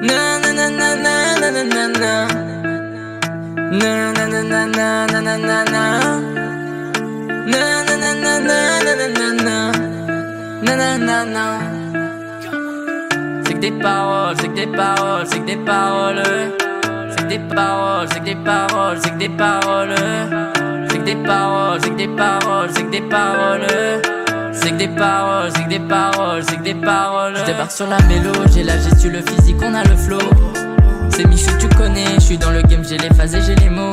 Na na na na na na na na na. Na na na na na na na na na. Na na na na na na na na na. Na na na na. C'est que des paroles, c'est que des paroles, c'est que des paroles. C'est que des paroles, c'est que des paroles, c'est que des paroles. C'est que des paroles, c'est que des paroles, c'est que des paroles. C'est que des paroles, c'est que des paroles, c'est que des paroles. Je débarque sur la mélo, j'ai la gestu, le physique, on a le flow. C'est Michou, tu connais, je suis dans le game, j'ai les phases et j'ai les mots.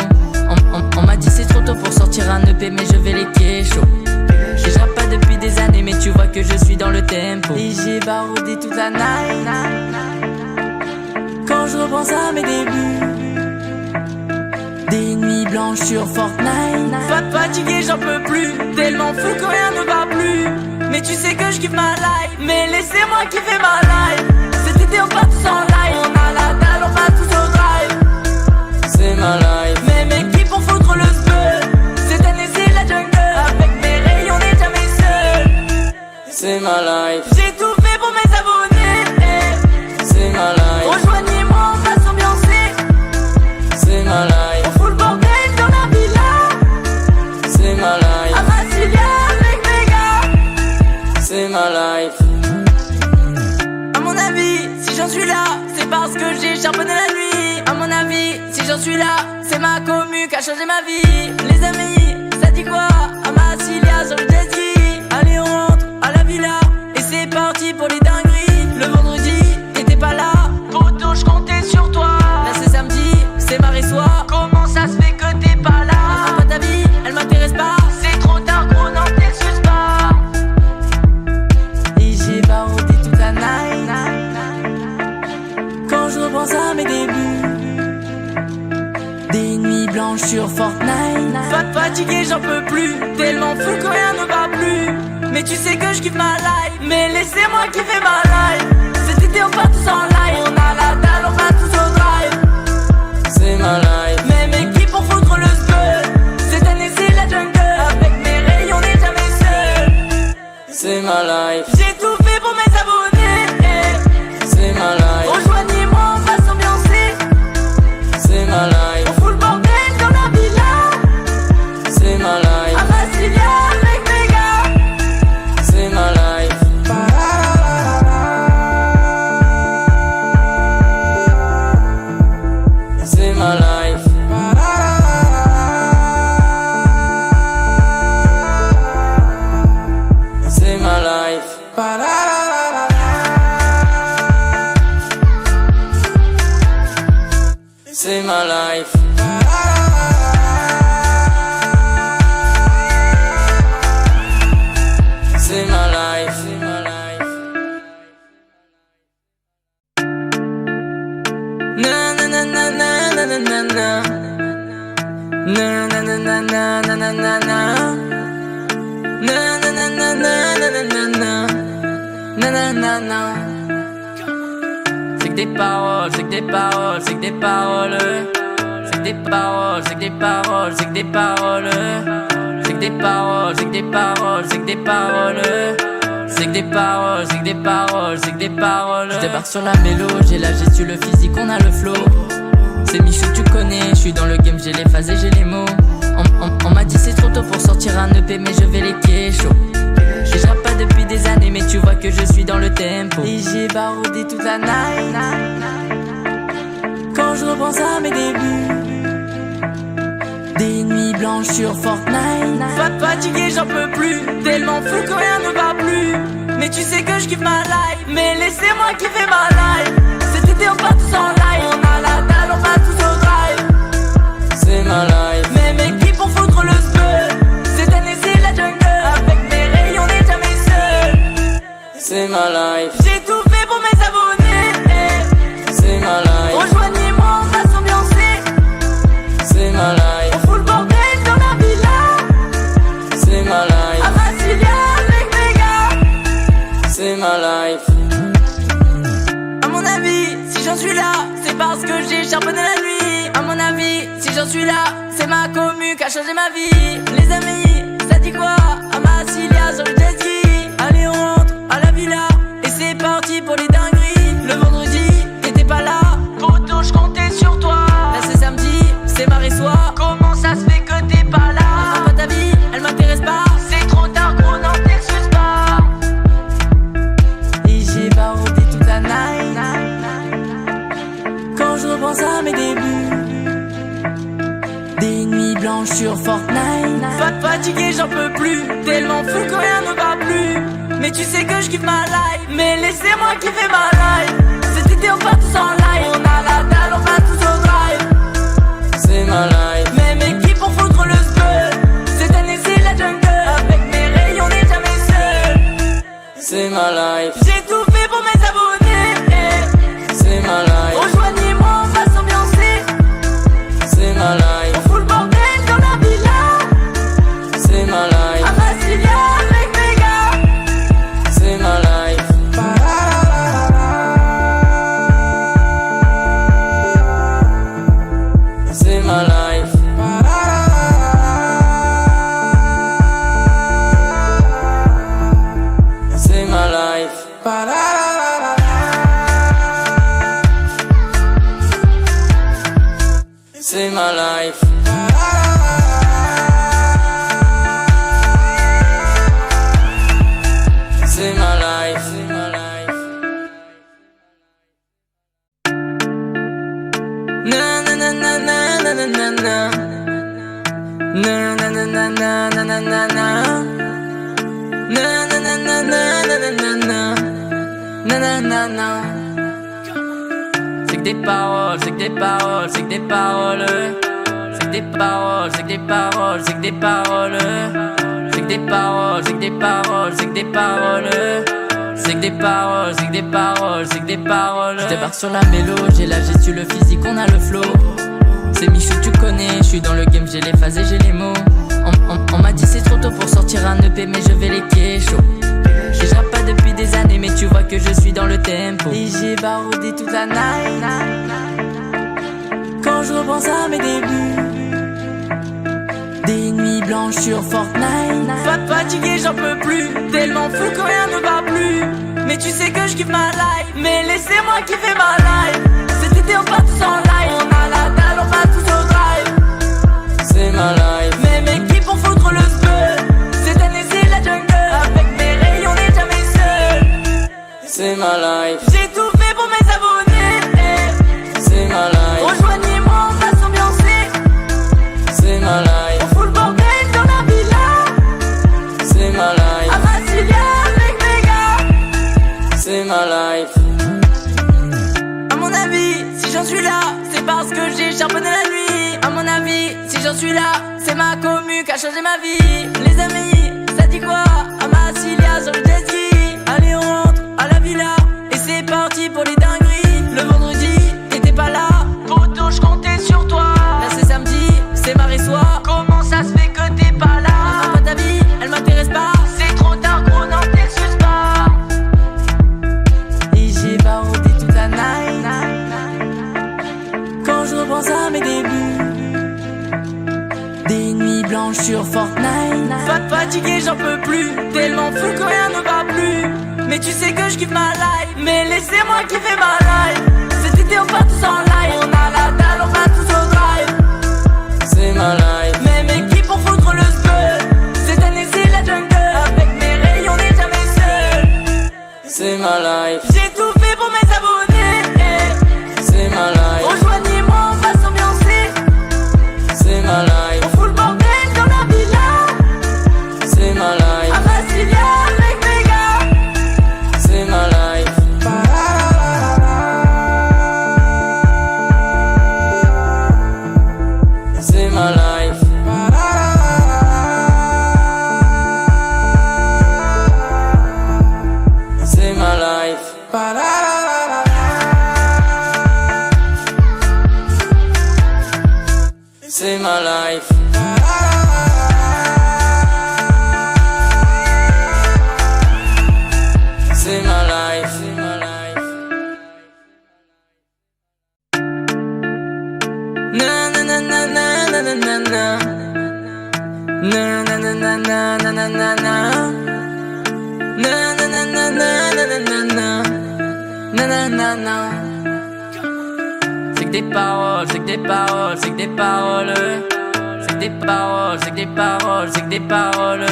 On m'a dit c'est trop tôt pour sortir un EP, mais je vais les kécho. Je rappe pas depuis des années, mais tu vois que je suis dans le tempo. Et j'ai baroudé toute la night. Quand je repense à mes débuts, des nuits blanches sur Fortnite. Fatigué, j'en peux plus, tellement fou que rien ne va plus. Mais tu sais que je kiffe ma life, mais laissez-moi kiffer ma life. Cet été on part tous en live, on a la dalle, on va tous au drive. C'est ma life, mais mes kiffs on foutre le spell. Cette année c'est la jungle, avec mes rayons on n'est jamais seul. C'est ma life, j'ai tout fait pour mes abonnés. C'est ma life, rejoignez-moi, on va s'ambiancer. C'est ma life, on fout le bordel dans la villa. C'est ma life, à Massilia avec mes gars. C'est ma life. À mon avis, si j'en suis là, c'est parce que j'ai charbonné la nuit. À mon avis, si j'en suis là, c'est ma commu qui a changé ma vie. Les amis, ça dit quoi? À Massilia sur le jet ski. Allez on rentre à la villa, et c'est parti pour les dingueries. Le vendredi, t'étais pas là, poto j'comptais sur toi. Là c'est samedi, c'est mardi soir. Comment ça se fait que t'es pas là? C'est pas ta vie, elle m'intéresse pas. C'est trop tard gros, non t'excuses pas. Et j'ai baroudé toute la night. Quand je repense à mes débuts, des nuits blanches sur Fortnite. Fatigué, j'en peux plus, tellement fou que rien ne va plus. Mais tu sais que je kiffe ma life, mais laissez-moi kiffer ma life. Cet été on part tous en live, on a la dalle, on va tous au drive. C'est ma life, mais mes kiffs on foutre le spell. Cette année c'est la jungle, avec mes rayons on n'est jamais seul. C'est ma life, j'ai tout fait pour mes abonnés. C'est ma life, rejoignez-moi, on va s'ambiancer. C'est ma life, on fout le bordel dans la villa. C'est ma life, à Massilia avec mes gars. C'est ma life. C'est ma life. C'est ma life. C'est ma life. C'est ma life. C'est ma life. Na na na na na na na na na. Na na na na na na na na na. Na na na na na na na na na. Na na na na. C'est que des paroles, c'est que des paroles, c'est que des paroles. C'est que des paroles, c'est que des paroles, c'est que des paroles. C'est que des paroles, c'est que des paroles, c'est que des paroles. C'est que des paroles, c'est que des paroles, c'est que des paroles. Je débarque sur la mélo, j'ai la gestu, le physique, on a le flow. C'est Michou, tu connais, je suis dans le game, j'ai les phases et j'ai les mots. On m'a dit c'est trop tôt pour sortir un EP, mais je vais les kécho. Je rappe pas depuis des années, mais tu vois que je suis dans le tempo. Et j'ai baroudé toute la night. Quand je repense à mes débuts, des nuits blanches sur Fortnite. Fatigué, j'en peux plus, tellement fou que rien ne va plus. Mais tu sais que je kiffe ma life, mais laissez-moi kiffer ma life. Cet été on part tous en live, on a la dalle, on va tous au drive. C'est ma life, mais mes kiffs on foutre le spell. Cette année c'est la jungle, avec mes rayons on n'est jamais seul. C'est ma life, j'ai tout fait pour mes abonnés. C'est ma life, rejoignez-moi, on va s'ambiancer. C'est ma life, on fout le bordel dans la villa. C'est ma life, à Massilia avec mes gars. C'est ma life. À mon avis, si j'en suis là, c'est parce que j'ai charbonné la nuit. À mon avis, si j'en suis là, c'est ma commu qui a changé ma vie. Les amis, ça dit quoi? À Massilia sur le jet ski. Allez on rentre à la villa, et c'est parti pour les dingueries. Le vendredi, t'étais pas là. blanche sur Fortnite. Fatigué, j'en peux plus, tellement fou que rien ne va plus. Mais tu sais que je kiffe ma life, mais laissez-moi kiffer ma life. Cet été on part tous en live, on a la dalle, on va tous au drive. C'est ma life, même équipe on foutre le spell. Cette année c'est la jungle, avec mes rayons on n'est jamais seul. C'est ma life, j'ai tout fait pour mes abonnés. C'est ma life, rejoignez-moi, on va s'ambiancer. C'est ma life, on fout le bordel dans la villa. C'est ma life, à Massilia avec mes gars. C'est ma life. C'est ma life. C'est ma life. C'est ma life. C'est ma life. C'est ma life. Na na na na na na na na na. Na na na na na na na na na. Na na na na na na na na na. Na na na na. C'est que des paroles, c'est que des paroles, c'est que des paroles. C'est que des paroles, c'est que des paroles, c'est que des paroles. C'est que des paroles, c'est que des paroles, c'est que des paroles. C'est que des paroles, c'est que des paroles, c'est que des paroles. Je débarque sur la mélo, j'ai la gestu, le physique, on a le flow. C'est Michou, tu connais, je suis dans le game, j'ai les phases et j'ai les mots. On m'a dit c'est trop tôt pour sortir un EP, mais je vais les kécho. Et je rappe pas depuis des années, mais tu vois que je suis dans le tempo. Et j'ai baroudé toute la night. Quand je repense à mes débuts, des nuits blanches sur Fortnite. Fatigué, j'en peux plus, tellement fou que rien ne va plus. Mais tu sais que je kiffe ma life, mais laissez-moi kiffer ma life. Cet été on part tous en live, on a la dalle, on va tous au drive. C'est ma life, même équipe on foutre le spell. Cette année c'est la jungle, avec mes rayons on n'est jamais seul. C'est ma life, j'ai tout fait pour mes abonnés. C'est ma life, rejoignez-moi, on va s'ambiancer. C'est ma life, on fout le bordel dans la villa. C'est ma life, à Massilia avec mes gars. C'est ma life. À mon avis, si j'en suis là, c'est parce que j'ai charbonné la nuit. À mon avis, si j'en suis là, c'est ma commu qui a changé ma vie. Les amis, ça dit quoi? À Massilia sur le jet ski. Allez on rentre à la villa et c'est parti pour les dingueries. Le vendredi, t'étais pas là, poto je comptais sur toi. Là c'est samedi, c'est mardi soir. Comment ça se fait que t'es pas là? Pas ta vie, elle m'intéresse pas. C'est trop tard gros, non t'excuses pas. Et j'ai baroudé toute la night. Quand je repense à mes débuts, des nuits blanches sur Fortnite. Fatigué, j'en peux plus, tellement fou que rien ne va plus. Mais tu sais que je kiffe ma life, mais laissez-moi kiffer ma life. Cet été on part tous en live, on a la dalle, on va tous au drive. C'est ma life, même équipe on foutre le spell. Cette année c'est la jungle, avec mes rayons on n'est jamais seul. C'est ma life, j'ai tout fait pour mes abonnés. C'est ma life, rejoignez-moi, on va s'ambiancer. C'est ma life, on fout le bordel dans la villa. C'est ma life, à Massilia avec mes gars. C'est ma life. C'est ma life. C'est ma life. C'est ma life. C'est ma life. C'est ma life. Na na na na na na na na na. Na na na na na na na na na. Na na na na na na na na na. Na na na na. C'est que des paroles, c'est que des paroles, c'est que des paroles. C'est que des paroles, c'est que des paroles, c'est que des paroles.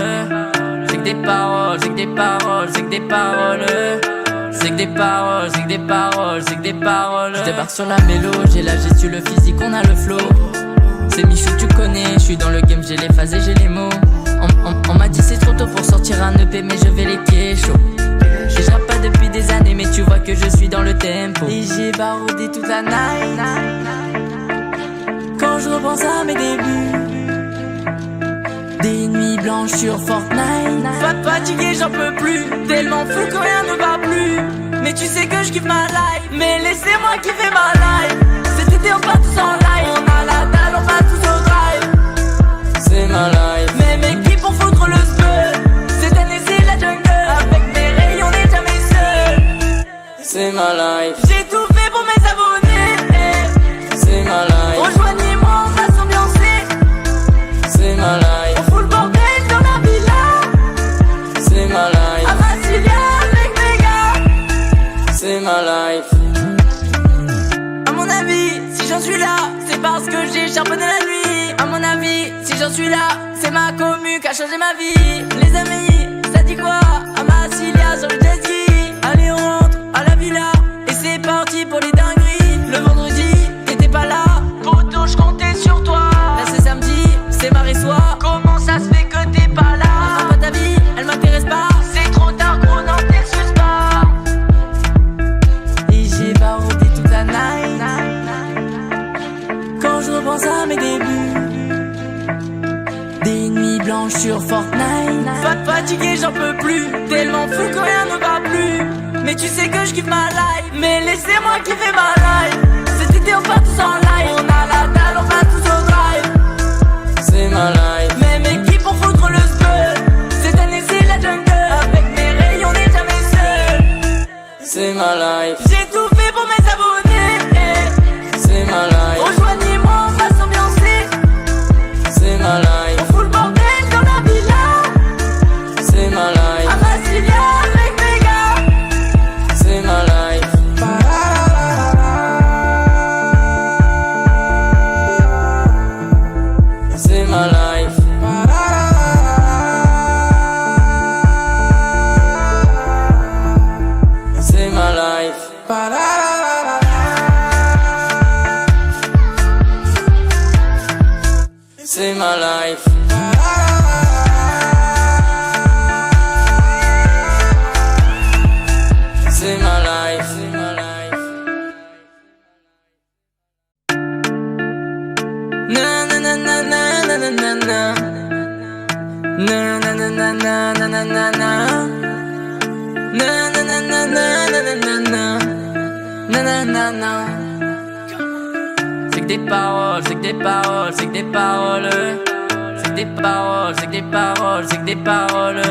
C'est que des paroles, c'est que des paroles, c'est que des paroles. C'est que des paroles, c'est que des paroles, c'est que des paroles. Je débarque sur la mélo, j'ai la gestu, le physique, on a le flow. C'est Michou, tu connais, je suis dans le game, j'ai les phases et j'ai les mots. On m'a dit c'est trop tôt pour sortir un EP, mais je vais les kécho. Je rappe pas depuis des années, mais tu vois que je suis dans le tempo. Et j'ai baroudé toute la night. Quand je repense à mes débuts, des nuits blanches sur Fortnite. Fatigué, j'en peux plus, tellement fou que rien ne va plus. Mais tu sais que je kiffe ma life, mais laissez-moi kiffer ma life. Cet été on part tous en live, on a la dalle, on va tous au drive. C'est ma life. Mais mes qui pour foutre le spell. Cette année c'est la jungle, avec mes rayons on n'est jamais seul. C'est ma life. J'ai tout fait pour mes abonnés. C'est ma life. Rejoignez-moi, on va s'ambiancer. C'est ma life. On fout le bordel dans la villa. C'est ma life. À Massilia avec mes gars. C'est ma life. À mon avis, si j'en suis là, c'est parce que j'ai charbonné la nuit. À mon avis, si j'en suis là, c'est ma commu qui a changé ma vie. Les amis, ça dit quoi? À Massilia sur le jet ski. Allez, on rentre à la villa. Et c'est parti pour les dingueries. Le vendredi, t'étais pas là. Poto, je comptais sur toi. Là c'est samedi, c'est mardi soir. Comment ça se fait que t'es pas là? Pas ta vie, elle m'intéresse pas. C'est trop tard, gros, non, t'excuses pas. Et j'ai baroudé toute la night. Quand je repense à mes débuts, des nuits blanches sur Fortnite. Fatigué, j'en peux plus, tellement fou que rien ne va plus. Mais tu sais que je kiffe ma life, mais laissez-moi kiffer ma life. Cet été on part tous en live, on a la dalle, on va tous au drive. C'est ma life. Mais mes qui pour foutre le spell. Cette année c'est la jungle, avec mes rayons on n'est jamais seul. C'est ma life. J'ai tout fait pour mes abonnés. C'est ma life. Rejoignez-moi, on va s'ambiancer. C'est ma life. On fout le bordel dans la villa. C'est ma life. À Massilia avec mes gars. C'est ma life. C'est ma life. C'est ma life. C'est ma life. C'est ma life. C'est ma life. Na na na na na na na na na. Na na na na na na na na na. Na na na na na na na na na. Na na na na. C'est que des paroles, c'est que des paroles, c'est que des paroles. C'est que des paroles, c'est que des paroles, c'est que des paroles.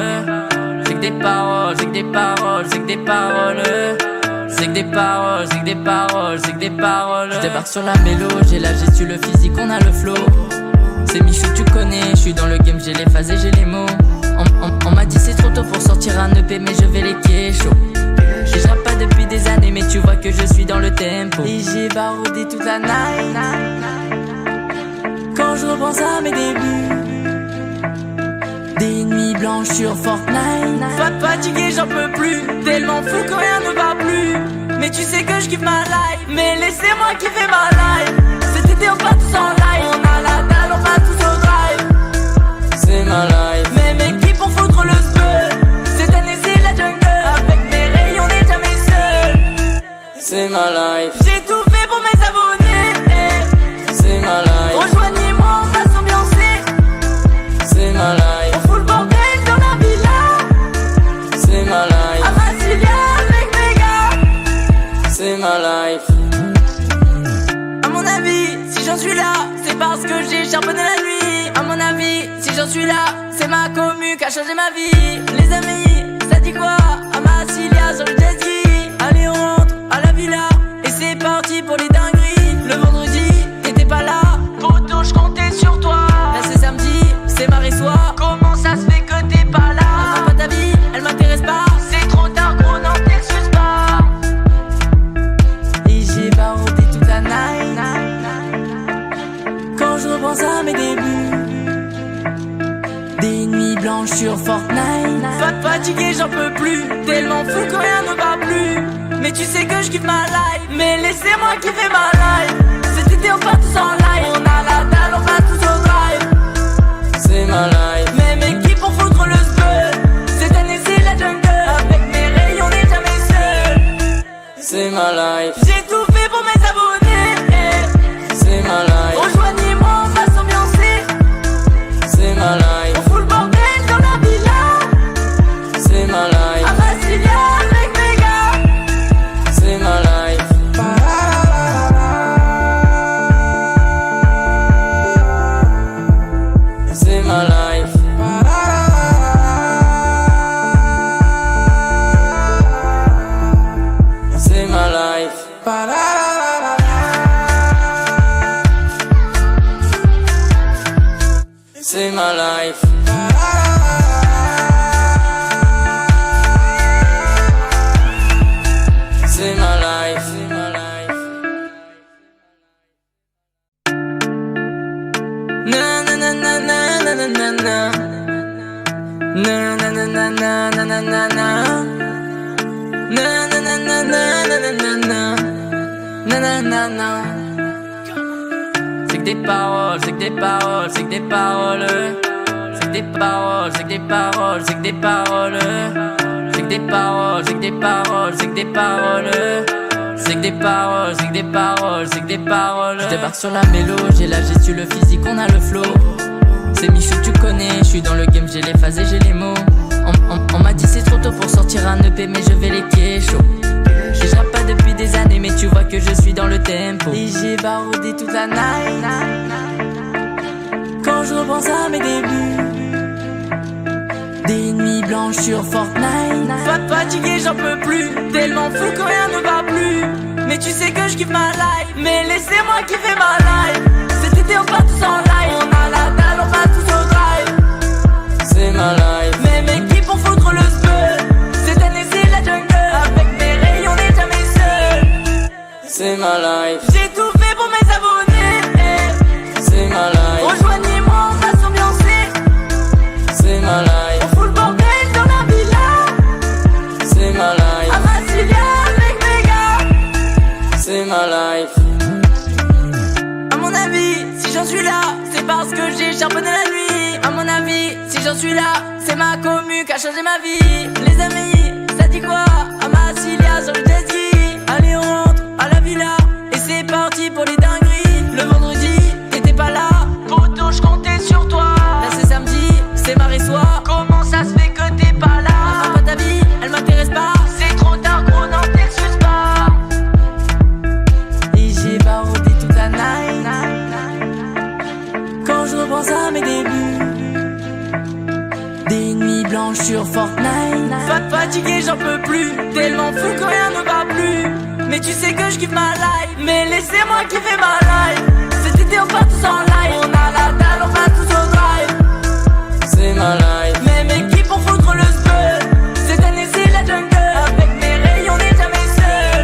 C'est que des paroles, c'est que des paroles, c'est que des paroles. C'est que des paroles, c'est que des paroles, c'est que des paroles. Je débarque sur la mélo, j'ai la gestu, le physique, on a le flow. C'est Michou, tu connais, je suis dans le game, j'ai les phases et j'ai les mots. On m'a dit c'est trop tôt pour sortir un EP, mais je vais les kécho. Je rappe pas depuis des années, mais tu vois que je suis dans le tempo. Et j'ai baroudé toute la night. Quand je repense à mes débuts, des nuits blanches sur Fortnite. Fatigué, j'en peux plus, tellement fou que rien ne va plus. Mais tu sais que je kiffe ma life, mais laissez-moi kiffer ma life. Cet été on part tous en live, on a la dalle, on va tous au drive. C'est ma life. Mais mes qui pour foutre le spell. Cette année c'est la jungle, avec mes rayons on n'est jamais seul. C'est ma life. J'ai tout fait pour mes abonnés. C'est ma life. Rejoignez-moi, on va s'ambiancer. C'est ma life. On fout le bordel dans la villa. C'est ma life. À Massilia avec mes gars. C'est ma life. À mon avis, si j'en suis là, c'est parce que j'ai charbonné la nuit. À mon avis, si j'en suis là, c'est ma commu qui a changé ma vie. Les amis, ça dit quoi? À Massilia sur le jet ski. Allez, on rentre à la villa. Et c'est parti pour les dingueries. Le vendredi, t'étais pas là. Poto, je comptais sur toi. Là c'est samedi, c'est mardi soir. Comment ça se fait que t'es pas là? Pas ta vie, elle m'intéresse pas. C'est trop tard, gros, non, t'excuses pas. Et j'ai baroudé toute la night. Quand je repense à mes débuts, des nuits blanches sur Fortnite. Fatigué, j'en peux plus, tellement fou que rien ne va plus. Mais tu sais que je kiffe ma life, mais laissez-moi kiffer ma life. Cet été on part tous en live, on a la dalle, on va ma life. Mes qui pour foutre le spell. Cette année c'est la jungle. Avec mes rayons on n'est jamais seul. C'est ma life. J'ai tout fait pour mes abonnés. C'est ma life. Rejoignez-moi, on va s'ambiancer. C'est ma life. On fout le bordel dans la villa. C'est ma life. À Massilia avec mes gars. C'est ma life. C'est ma life. C'est ma life. C'est ma life. C'est ma life. C'est ma life. Na na na na na na na na na. Na na na na na na na na na. Na na na na na na na na na. Na na na na. C'est que des paroles, c'est que des paroles, c'est que des paroles. C'est que des paroles, c'est que des paroles, c'est que des paroles. C'est que des paroles, c'est que des paroles, c'est que des paroles. C'est que des paroles, c'est que des paroles, c'est que des paroles. Je débarque sur la mélo, j'ai la gestu, le physique, on a le flow. C'est Michou que tu connais, je suis dans le game, j'ai les phases et j'ai les mots. On m'a dit c'est trop tôt pour sortir un EP, mais je vais les kécho. Je rappe pas depuis des années, mais tu vois que je suis dans le tempo. Et j'ai baroudé toute la night. Quand je repense à mes débuts, des nuits blanches sur Fortnite. Fatigué, j'en peux plus, tellement fou que rien ne va plus. Mais tu sais que je kiffe ma life, mais laissez-moi kiffer ma life. Cet été on part tous en live, on a la dalle, on va tous au drive. C'est ma life. Mes qui pour foutre le spell. Cette année c'est la jungle. Avec mes rayons on n'est jamais seul. C'est ma life. J'ai tout fait pour mes abonnés. C'est ma life. Rejoignez-moi, on va s'ambiancer. C'est ma life. On fout le bordel dans la villa. C'est ma life. À Massilia avec mes gars. C'est ma life. À mon avis, si j'en suis là, c'est parce que j'ai charbonné la nuit. À mon avis, si j'en suis là, c'est ma commu qui a changé ma vie. Les amis, ça dit quoi? À Massilia sur le jet ski. Allez on rentre à la villa. Et c'est parti pour les dingueries. Le vendredi, t'étais pas là. Poto, je comptais sur toi. Là c'est samedi, c'est mardi soir. Comment ça se fait que t'es pas là? Enfin pas ta vie, elle m'intéresse pas. C'est trop tard gros, non t'excuses pas. Et j'ai baroudé toute la night. Quand je repense à mes débuts, des nuits blanches sur Fortnite. Fatigué, j'en peux plus, tellement fou que rien ne va plus. Mais tu sais que je kiffe ma life, mais laissez-moi kiffer ma life. Cet été on part tous en live, on a la dalle, on va tous au drive. C'est ma life. Mes qui pour foutre le spell. Cette année c'est la jungle. Avec mes rayons on n'est jamais seul.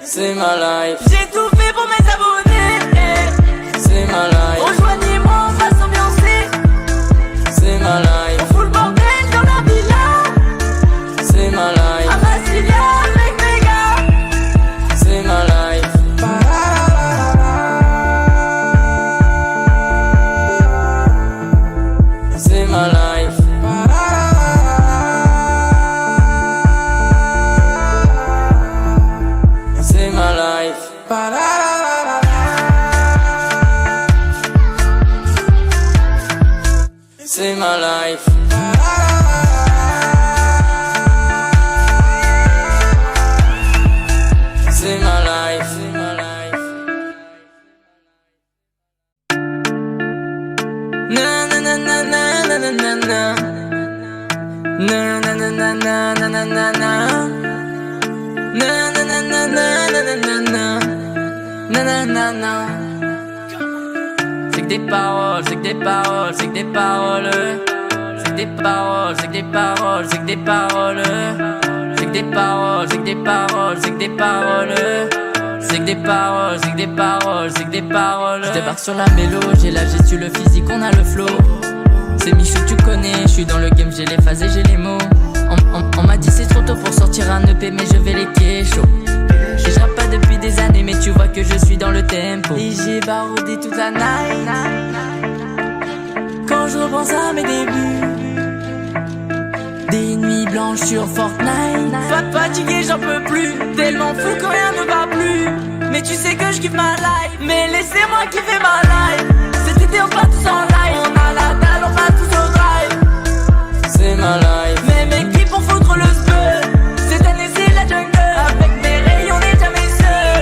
C'est ma life. J'ai tout fait pour mes abonnés. C'est ma life. Rejoignez-moi, on va s'ambiancer. C'est ma life. On fout le bordel dans la villa. C'est ma life. À Massilia avec mes gars. C'est ma life. C'est ma life. C'est ma life. C'est ma life. C'est ma life. C'est ma life. Na na na na na na na na na. Na na na na na na na na na. Na na na na na na na na na. Na na na na. C'est que des paroles, c'est que des paroles, c'est que des paroles. C'est que des paroles, c'est que des paroles, c'est que des paroles. C'est que des paroles, c'est que des paroles, c'est que des paroles. C'est que des paroles, c'est que des paroles, c'est que des paroles. Je débarque sur la mélo, j'ai la gestu, le physique, on a le flow. C'est Michou que tu connais, je suis dans le game, j'ai les phases et j'ai les mots. On m'a dit c'est trop tôt pour sortir un EP, mais je vais les kécho. Je rappe pas depuis des années, mais tu vois que je suis dans le tempo. Et j'ai baroudé toute la night. Quand Quand je repense à mes débuts, des nuits blanches sur Fortnite. Fatigué, j'en peux plus, tellement fou que rien ne va plus. Mais tu sais que je kiffe ma life, mais laissez-moi kiffer ma life. Cet été on part tous en live, on a la dalle, on va tous au drive. C'est ma life, mais mes qui pour foutre le spell. Cette année c'est la jungle, avec mes rayons on n'est jamais seul.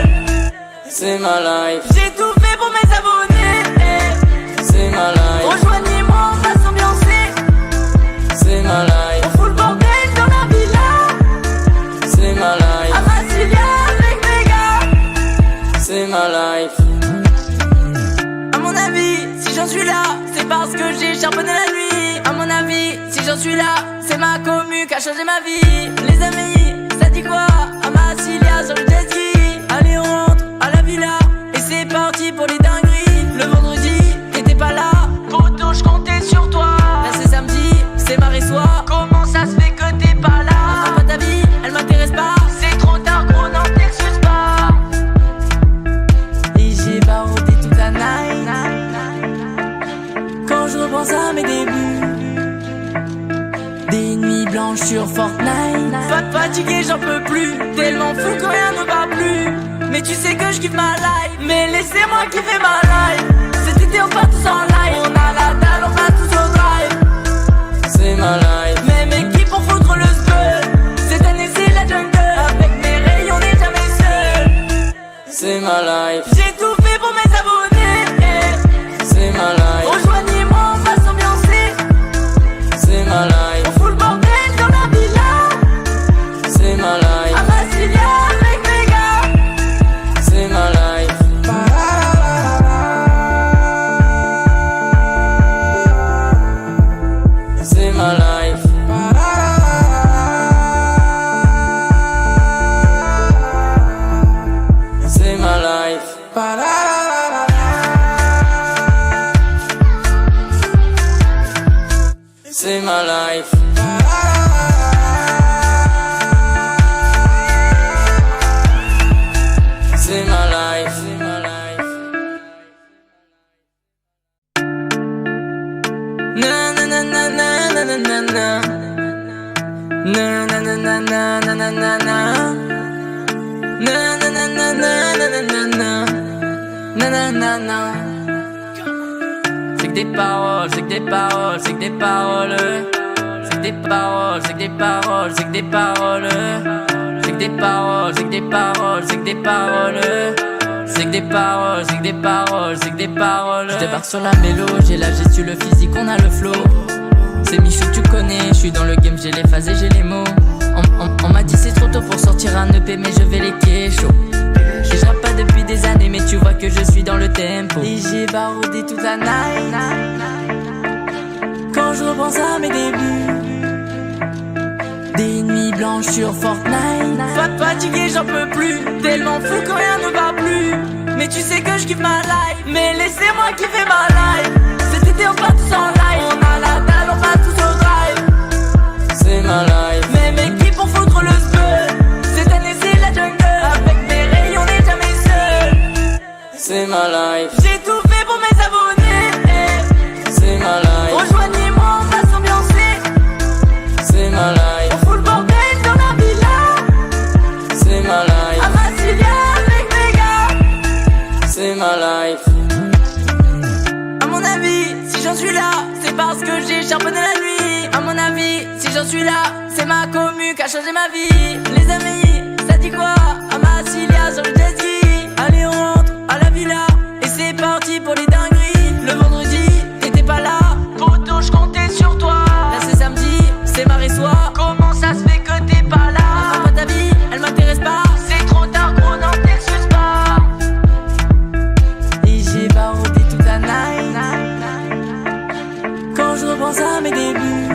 C'est ma life, j'ai tout fait pour mes abonnés. C'est ma life, rejoignez-moi, on va s'ambiancer. C'est ma life, on fout le bordel dans la villa. C'est ma life, à Massilia avec mes gars. C'est ma life. À mon avis, si j'en suis là, c'est parce que j'ai charbonné la nuit. À mon avis, si j'en suis là, c'est ma commu qui a changé ma vie. Les amis, ça dit quoi? À Massilia sur le jet ski. Allez on rentre à la villa, et c'est parti pour les dingueries. Le vendredi, t'étais pas là, poto je comptais sur toi. Là c'est samedi, c'est mardi soir. Comment ça se fait que t'es pas là? Enfin, pas ta vie, elle m'intéresse pas. C'est trop tard gros, non t'excuses pas. Et j'ai barodé toute la night. Quand je repense à mes débuts, des nuits blanches sur Fortnite. Fatigué, j'en peux plus, tellement fou que rien ne va plus. Mais tu sais que je kiffe ma life, mais laissez-moi kiffer ma life. Cet été on part tous en live, on a la dalle, on va tous au drive. C'est ma life, mais mes qui pour foutre le spell. Cette année c'est la jungle, avec mes rayons on n'est jamais seul. C'est ma life, j'ai tout fait pour mes abonnés. C'est ma life, rejoignez-moi, on va s'ambiancer. C'est ma life, on fout le bordel dans la villa. C'est ma life, à Massilia avec mes gars. C'est ma life. C'est ma life. C'est ma life. C'est ma life. C'est ma life. C'est ma life. Na na na na na na na na. Na na na na na na na na na. Na na na na na na na na na. Na na na na. C'est que des paroles, c'est que des paroles, c'est que des paroles. C'est que des paroles, c'est que des paroles, c'est que des paroles. C'est que des paroles, c'est que des paroles, c'est que des paroles. C'est que des paroles, c'est que des paroles, c'est que des paroles. Je débarque sur la mélo, j'ai la gestu, le physique, on a le flow. C'est Michou, tu connais, je suis dans le game, j'ai les phases et j'ai les mots. On m'a dit c'est trop tôt pour sortir un EP, mais je vais les kécho. Et je rappe pas depuis des années, mais tu vois que je suis dans le tempo. Et j'ai barodé toute la night. Quand je repense à mes débuts, des nuits blanches sur Fortnite. Fatigué, j'en peux plus, tellement fou que rien ne va plus. Mais tu sais que je kiffe ma life, mais laissez-moi kiffer ma life. Cet été on part tous en live, on a la dalle, on va tous au drive. C'est ma life, mais mes qui pour foutre le spell. Cette année c'est la jungle, avec mes rayons on n'est jamais seul. C'est ma life, j'ai tout fait pour mes abonnés. C'est ma life, rejoignez-moi, on va s'ambiancer. C'est ma life, on fout le bordel dans la villa. C'est ma life, à Massilia avec mes gars. C'est ma life. À mon avis, si j'en suis là, c'est parce que j'ai charbonné la nuit. À mon avis, si j'en suis là, c'est ma commu qui a changé ma vie. Les amis, ça dit quoi? À Massilia sur le jet ski. Allez on rentre à la villa, et c'est parti pour les dingueries. Le vendredi, t'étais pas là, poto je comptais sur toi. Là c'est samedi, c'est mardi soir. Comment ça se fait que t'es pas là? Enfin, pas ta vie, elle m'intéresse pas. C'est trop tard gros, non t'excuses pas. Et j'ai barodé toute la night. Quand je repense à mes débuts,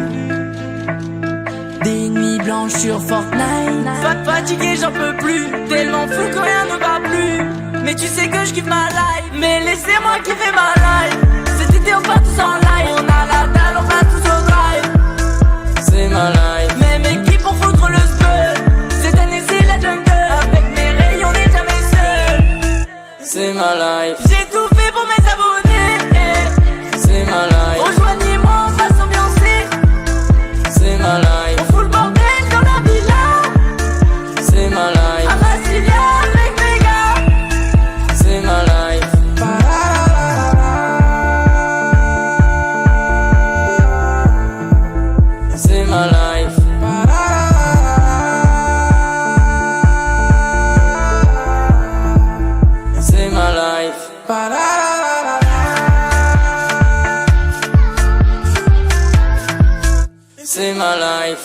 des nuits blanches sur Fortnite. Fatigué, j'en peux plus, tellement fou que rien ne va plus. Mais tu sais que je kiffe ma life, mais laissez-moi kiffer ma life. Cet été on part tous en live, on a la dalle, on va tous au drive. C'est ma life, mais mes qui pour foutre le spell. Cette année c'est la jungle, avec mes rayons on n'est jamais seul. C'est ma life, j'ai tout fait pour mes abonnés. C'est ma life, rejoignez-moi, C'est ma life.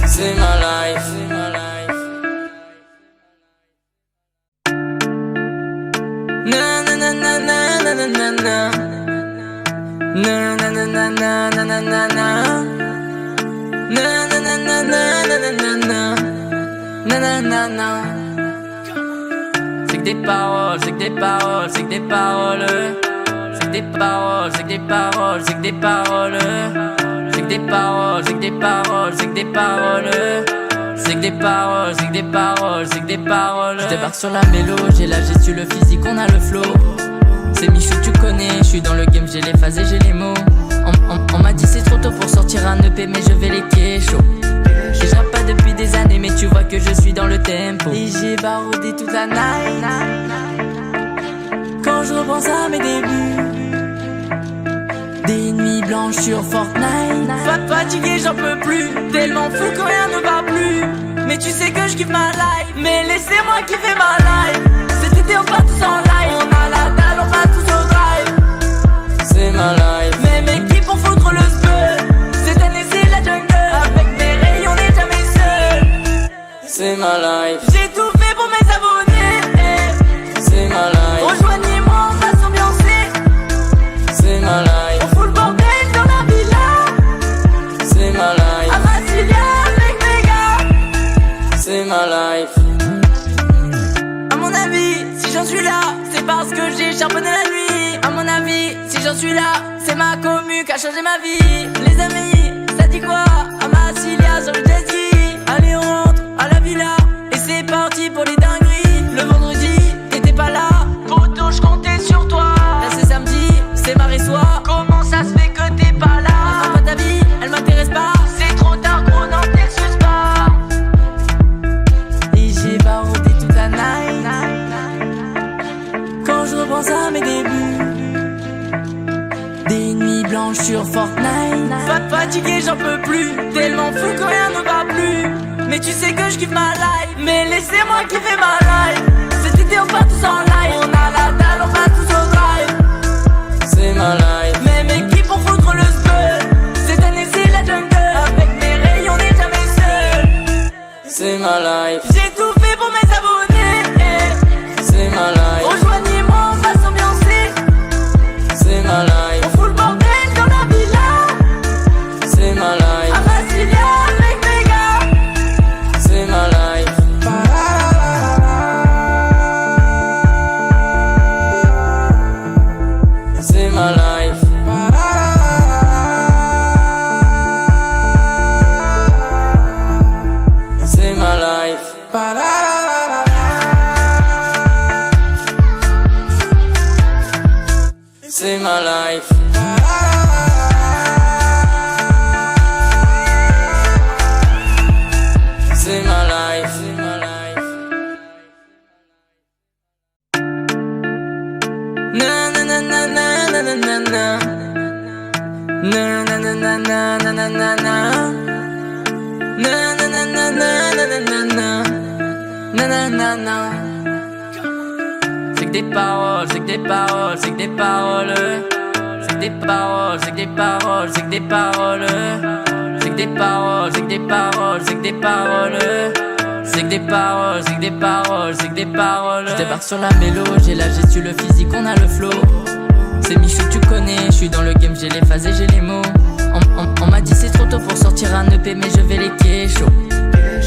C'est ma life. Na na na na na na na na. Na na na na na na na na na. Na na na na na na na na na. Na na na na. C'est que des paroles, c'est que des paroles, c'est que des paroles. C'est que des paroles, c'est que des paroles, c'est que des paroles. C'est que des paroles, c'est que des paroles, c'est que des paroles. C'est que des paroles, c'est que des paroles, c'est que des paroles. Je débarque sur la mélo, j'ai la gestu, le physique, on a le flow. C'est Michou, tu connais, je suis dans le game, j'ai les phases et j'ai les mots. On m'a dit c'est trop tôt pour sortir un EP, mais je vais les kécho. Je rappe pas depuis des années, mais tu vois que je suis dans le tempo. Et j'ai baroudé toute la night. Quand je repense à mes débuts, des nuits blanches sur Fortnite. Fatigué, j'en peux plus, tellement fou que rien ne va plus. Mais tu sais que je kiffe ma life, mais laissez-moi kiffer ma life. Cet été on part tous en live, on a la dalle, on va tous au drive. C'est ma life. Mais mes qui pour foutre le spell. Cette année c'est la jungle, avec mes rayons on n'est jamais seul. C'est ma life. J'ai tout fait pour mes abonnés. C'est ma life. Rejoignez-moi, on va s'ambiancer. C'est ma life. On fout le bordel dans la villa. C'est ma life. À Brasilia avec mes gars. C'est ma life. À mon avis, si j'en suis là, c'est parce que j'ai charbonné la nuit. À mon avis, si j'en suis là, c'est ma commu qui a changé ma vie. Les amis, ça dit quoi? À Brasilia sur le jet ski. Allez, on rentre à la villa. Et c'est parti pour les dingueries. Le vendredi, t'étais pas là. Poto, je comptais sur toi. Là c'est samedi, c'est marée soir. Comment ça se fait que t'es pas là? Enfin, pas ta vie, elle m'intéresse pas. C'est trop tard, gros, n'en t'excuse pas. Et j'ai baroudé toute la night. Quand je repense à mes débuts, des nuits blanches sur Fortnite. Fatigué, j'en peux plus, tellement fou que rien ne va plus. Mais tu sais que je kiffe ma life, mais laissez-moi kiffer ma life. Cet été on part tous en live, on a la dalle, on va tous au drive. C'est ma life. Mais mes qui pour foutre le spell. Cette année c'est la jungle, avec mes rayons on n'est jamais seul. C'est ma life. J'ai tout fait pour mes abonnés. C'est ma life. Rejoignez-moi, on va s'ambiancer. C'est ma life. On fout le bordel dans la villa. C'est ma life. À Brasilia avec mes gars. C'est ma life. C'est ma life. C'est ma life. C'est ma life. C'est ma life. Na na na na na na na na na. Na na na na na na na na na. Na na na na na na na na na. Na na na na. C'est que des paroles, c'est que des paroles, c'est que des paroles. C'est que des paroles, c'est que des paroles, c'est que des paroles. C'est que des paroles, c'est que des paroles, c'est que des paroles. C'est que des paroles, c'est que des paroles, c'est que des paroles. Je débarque sur la mélo, j'ai la gestu, le physique, on a le flow. C'est Michou, tu connais, je suis dans le game, j'ai les phases et j'ai les mots. On m'a dit c'est trop tôt pour sortir un EP, mais je vais les kécho.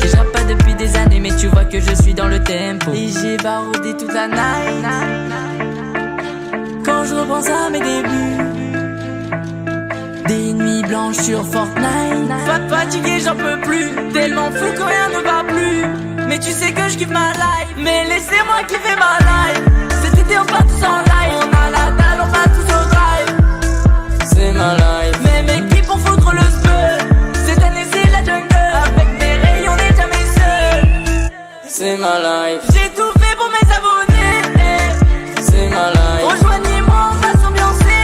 Et je rappe pas depuis des années, mais tu vois que je suis dans le tempo. Et j'ai baroudé toute la night. Quand je repense à mes débuts, des nuits blanches sur Fortnite. Fatigué, j'en peux plus, tellement fou que rien ne va plus. Mais tu sais que je kiffe ma life, mais laissez-moi kiffer ma life. Cet été on part tous en live, on a la dalle, on va tous au drive. C'est ma life. Mais mes qui pour foutre le spell. Cette année c'est la jungle, avec mes rayons on n'est jamais seul. C'est ma life. J'ai tout fait pour mes abonnés. C'est ma life. Rejoignez-moi, on va s'ambiancer.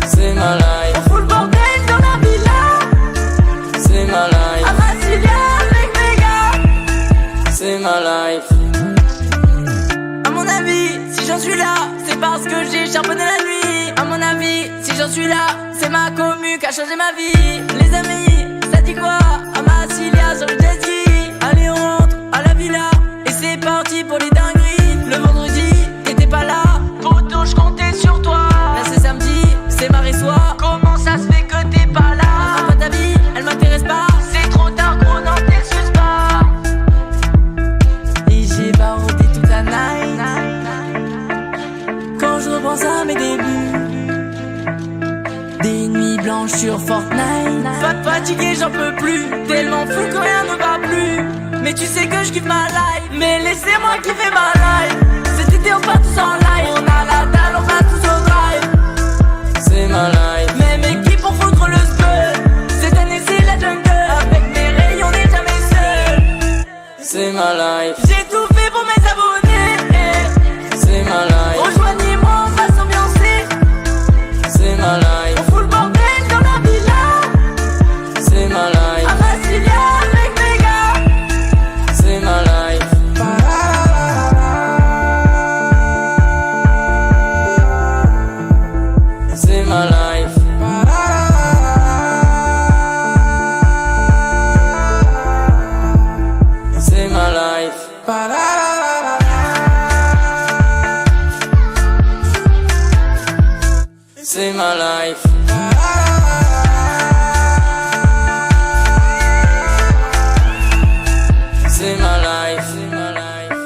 C'est ma life. On fout le bordel dans la villa. C'est ma life. À Brasilia avec mes gars. c'est ma life. À mon avis, si j'en suis là, c'est parce que j'ai charbonné la nuit. À mon avis, si j'en suis là, c'est ma commu qui a changé ma vie. Les amis, ça dit quoi? À ma Cilia sur le jet ski. Allez, on rentre à la villa et c'est parti pour les dingueries. Le vendredi, t'étais pas là, poto, j'comptais sur toi. Là c'est samedi, c'est mardi soir. Comment ça se fait que t'es pas là? Pas ta vie, elle m'intéresse pas. C'est trop tard, gros, n'en t'excuse pas. Et j'ai baroudé toute la night. Quand je repense à mes débuts, des nuits blanches sur Fortnite. Fatigué, j'en peux plus, tellement fou que rien ne va plus. Mais tu sais que je kiffe ma life, mais laissez-moi kiffer ma life. Cet été on part tous en live, on a la dalle, on va tous au drive. C'est ma life, même équipe pour foutre le spell. Cette année c'est la jungle, avec mes rayons on n'est jamais seul. C'est ma life, j'ai tout fait pour mes abonnés. C'est ma life, rejoignez-moi, on va s'ambiancer. C'est ma life, on fout le bordel dans la villa. C'est ma life, à Massilia avec mes gars. C'est ma life. C'est ma life. C'est ma life. C'est ma life. C'est ma life. C'est ma life.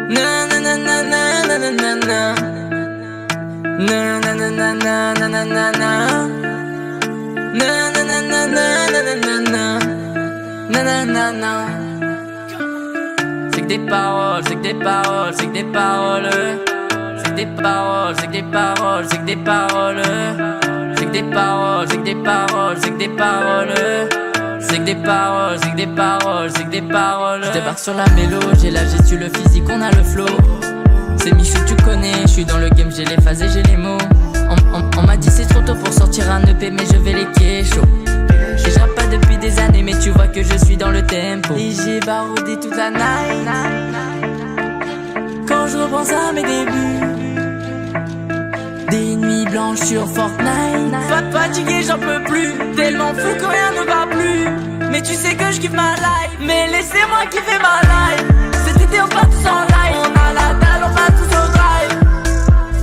Na na na na na na na na na. Na na na na na na na na na. Na na na na na na na na na. Na na na na. C'est que des paroles, c'est que des paroles, c'est que des paroles. C'est que des paroles, c'est que des paroles, c'est que des paroles. C'est que des paroles, c'est que des paroles, c'est que des paroles. C'est que des paroles, c'est que des paroles, c'est que des paroles. Je débarque sur la mélo, j'ai la gestu, le physique, on a le flow. C'est Michou, tu connais, je suis dans le game, j'ai les phases et j'ai les mots. On m'a dit c'est trop tôt pour sortir un EP, mais je vais les kécho. Et j'rappe pas depuis des années, mais tu vois que je suis dans le tempo. Et j'ai baroudé toute la night. Quand je repense à mes débuts, des nuits blanches sur Fortnite. Fatigué, j'en peux plus, tellement fou que rien ne va plus. Mais tu sais que je kiffe ma life, mais laissez-moi kiffer ma life. Cet été on part tous en live, on a la dalle, on va tous au drive.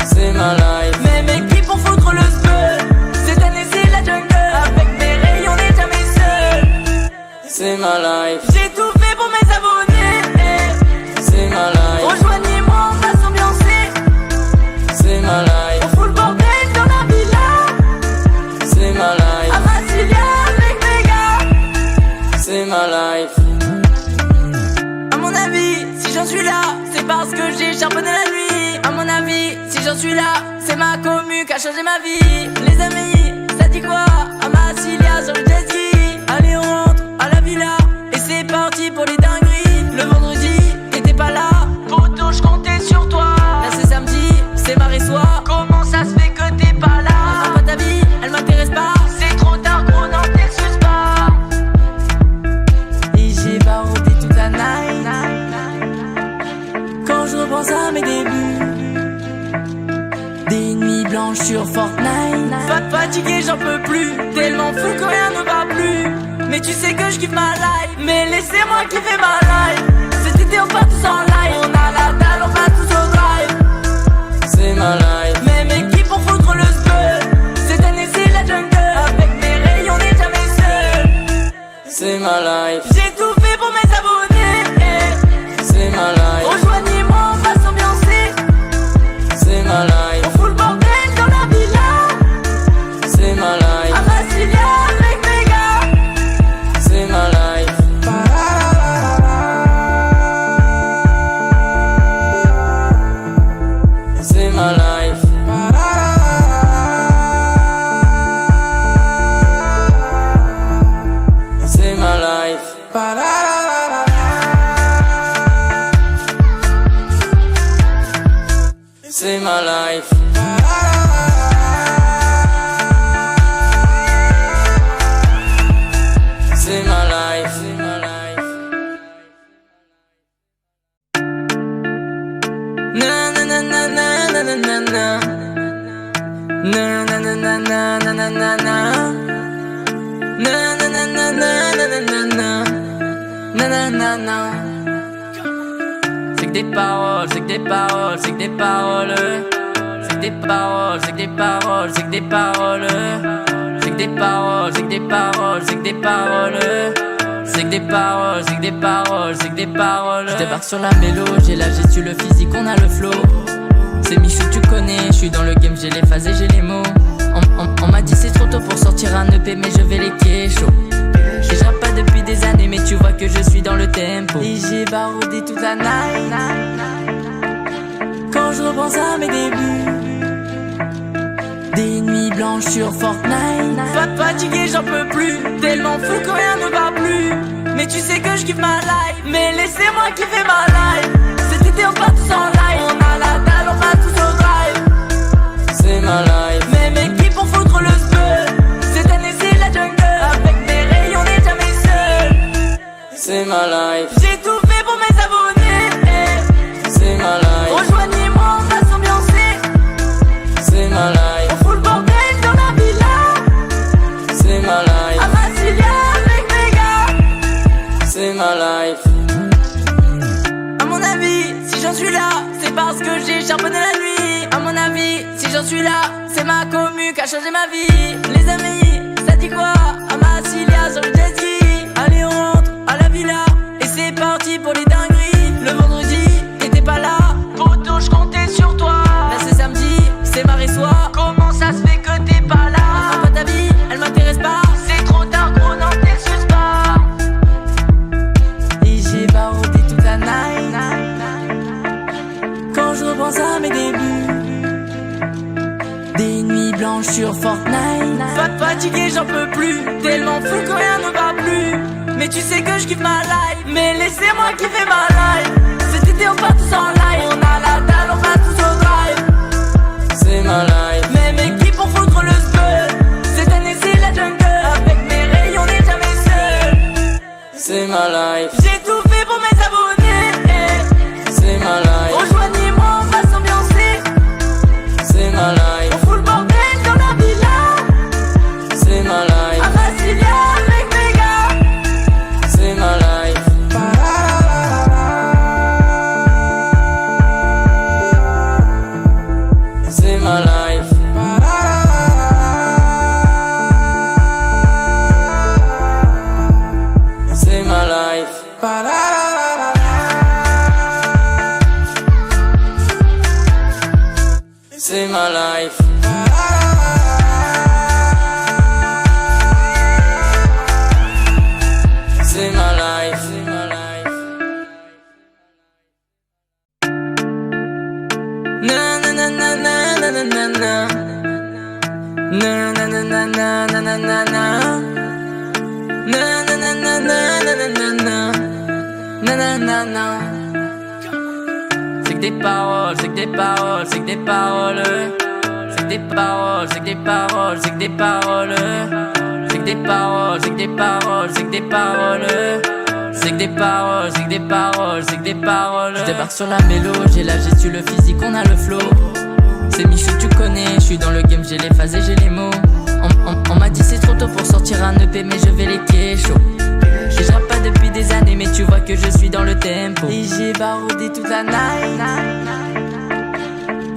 C'est ma life, même équipe pour foutre le spell. Cette année c'est la jungle, avec mes rayons on n'est jamais seul. C'est ma life, j'ai tout fait pour mes abonnés. C'est ma life, rejoignez-moi, on va s'ambiancer. C'est ma life, on fout le bordel dans la villa. C'est ma life, à Massilia avec mes gars. C'est ma life. À mon avis, si j'en suis là, c'est parce que j'ai charbonné la nuit. À mon avis, si j'en suis là, c'est ma commu qui a changé ma vie. Les amis, ça dit quoi? À Massilia sur le jet ski. Allez, on rentre à la villa et c'est parti pour les dingueries. Le vendredi, t'étais pas là, poto, j'comptais sur toi. Là c'est samedi, c'est mardi soir. Comment ça se fait que t'es pas là? Pas ta vie, elle m'intéresse pas. C'est trop tard, gros, n'en t'excuse pas. Et j'ai baroudé toute la night. Quand je repense à mes débuts, des nuits blanches sur Fortnite. Fatigué, j'en peux plus, tellement fou que rien ne va plus. Mais tu sais que je kiffe ma life, mais laissez-moi kiffer ma life. Cet été on part tous en live, on a la dalle, on va tous au drive. C'est ma life, même équipe pour foutre le spell. Cette année c'est la jungle, avec mes rayons on n'est jamais seul. C'est ma life, j'ai tout fait pour mes abonnés. C'est ma life, rejoignez-moi, on va s'ambiancer. C'est ma life, on fout le bordel dans la villa. C'est ma life, à Massilia avec mes gars. C'est ma life. C'est ma life. C'est ma life. Nanana. Nanana. Nanana. C'est que des paroles, c'est que des paroles, c'est que des paroles. C'est que des paroles, c'est que des paroles, c'est que des paroles. C'est que des paroles, c'est que des paroles, c'est que des paroles. C'est que des paroles, c'est que des paroles, c'est que des paroles. Je débarque sur la mélo, j'ai la gestu, le physique, on a le flow. C'est Michou, tu connais, je suis dans le game, j'ai les phases et j'ai les mots. On m'a dit c'est trop tôt pour sortir un EP, mais je vais les kécho. Et je rappe pas depuis des années, mais tu vois que je suis dans le tempo. Et j'ai baroudé toute la night. Quand je repense à mes débuts, des nuits blanches sur Fortnite. Fatigué, j'en peux plus, tellement fou que rien ne va plus. Mais tu sais que je kiffe ma life, mais laissez-moi kiffer ma life. Cet été on part tous en live, on a la dalle, on va tous au drive. C'est ma life, mais mes qui pour foutre le spell. Cette année c'est la jungle, avec mes rayons on n'est jamais seul. C'est ma life, j'ai tout fait pour mes abonnés. C'est ma life, rejoignez-moi, on va s'ambiancer. C'est ma life, on fout le bordel dans la villa. C'est ma life, à Massilia avec mes gars. C'est ma life. À mon avis, si j'en suis là, c'est parce que j'ai charbonné la nuit. À mon avis, si j'en suis là, c'est ma commu qui a changé ma vie. Les amis, ça dit quoi? À Massilia sur le jet ski. Allez on rentre à la villa et c'est parti pour les dingueries. Le vendredi, t'étais pas là, poto je comptais sur toi. Là c'est samedi, c'est mardi soir. Comment ça se fait que t'es pas là? Enfin, pas ta vie, elle m'intéresse pas. C'est trop tard gros, n'en t'excuse pas. Et j'ai baroudé toute la night. Quand je repense à mes débuts, des nuits blanches sur Fortnite. Fatigué, j'en peux plus, tellement fou que rien ne va plus. Mais tu sais que je kiffe ma life, mais laissez-moi kiffer ma life. Cet été on part tous en live, on a la dalle, on va tous au drive. C'est ma life, mais mes qui pour foutre le spell. Cette année c'est la jungle, avec mes rayons on n'est jamais seul. C'est ma life, j'ai tout fait pour mes abonnés. C'est ma life, rejoignez-moi, on va s'ambiancer. C'est ma life, on fout le bordel dans la villa. C'est ma life, à Massilia avec mes gars. C'est ma life. C'est ma life. C'est ma life. C'est ma life. C'est ma life. C'est ma life. Na na na na na na na na na. Na na na na na na na na na. Na na na na na na na na na. Na na na na. C'est que des paroles, c'est que des paroles, c'est que des paroles. C'est que des paroles, c'est que des paroles, c'est que des paroles. C'est que des paroles, c'est que des paroles, c'est que des paroles. C'est que des paroles, c'est que des paroles, c'est que des paroles. Je débarque sur la mélo, j'ai la gestu, le physique, on a le flow. C'est Michou, tu connais, je suis dans le game, j'ai les phases et j'ai les mots. On m'a dit c'est trop tôt pour sortir un EP, mais je vais les kécho. Et je rappe pas depuis des années, mais tu vois que je suis dans le tempo. Et j'ai baroudé toute la night.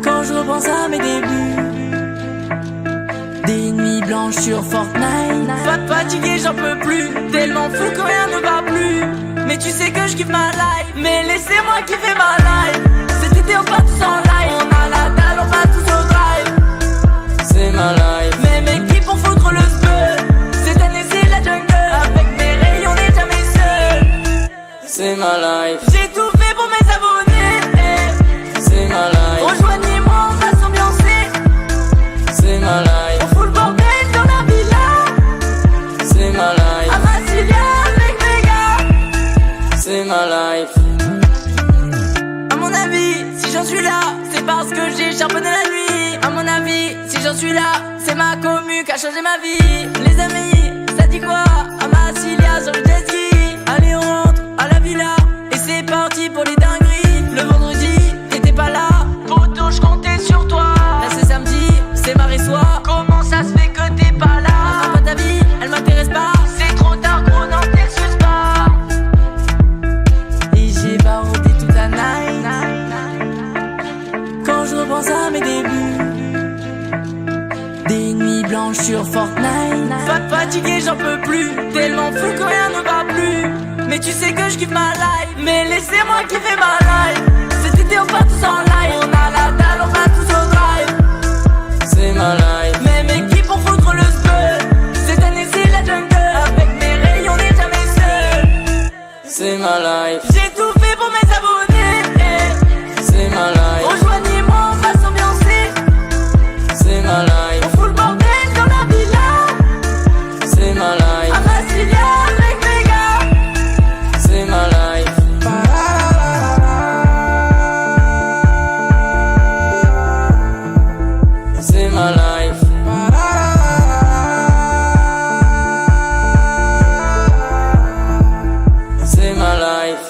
Quand je repense à mes débuts, des nuits blanches sur Fortnite. Fatigué, j'en peux plus, tellement fou que rien ne va plus. Mais tu sais que je kiffe ma life, mais laissez-moi kiffer ma life. Cet été on part tous en live, on a la dalle, on va tous au drive. C'est ma life, mais mes qui pour foutre le spell. Cette année c'est la jungle, avec mes rayons on n'est jamais seul. C'est ma life, j'ai tout fait pour mes abonnés. C'est ma life, rejoignez-moi, on va s'ambiancer. C'est ma life, on fout le bordel dans la villa. C'est ma life, à Massilia avec mes gars. C'est ma life. À mon avis, si j'en suis là, c'est parce que j'ai charbonné la nuit. À mon avis, si j'en suis là, c'est ma commu qui a changé ma vie. Les amis, ça dit quoi? À Massilia sur le jet ski. Allez on rentre à la villa et c'est parti pour les dingueries. Le vendredi, t'étais pas là, poto je comptais sur toi. Là c'est samedi, c'est mardi soir. Comment ça se fait que t'es pas là? blanche sur Fortnite. Fatigué, j'en peux plus, tellement fou que rien ne va plus. Mais tu sais que je kiffe ma life, mais laissez-moi kiffer ma life. Cet été on part tous en live, on a la dalle, on va tous au drive. C'est ma life. Même équipe pour foutre le spell. Cette année c'est la jungle, avec mes rayons on n'est jamais seul. C'est ma life. J'ai tout fait pour mes abonnés. C'est ma life. Rejoignez-moi, on va s'ambiancer. C'est ma life. On fout le bordel dans la villa. C'est ma life. À Massilia avec mes gars. C'est ma life. C'est ma life. C'est ma life.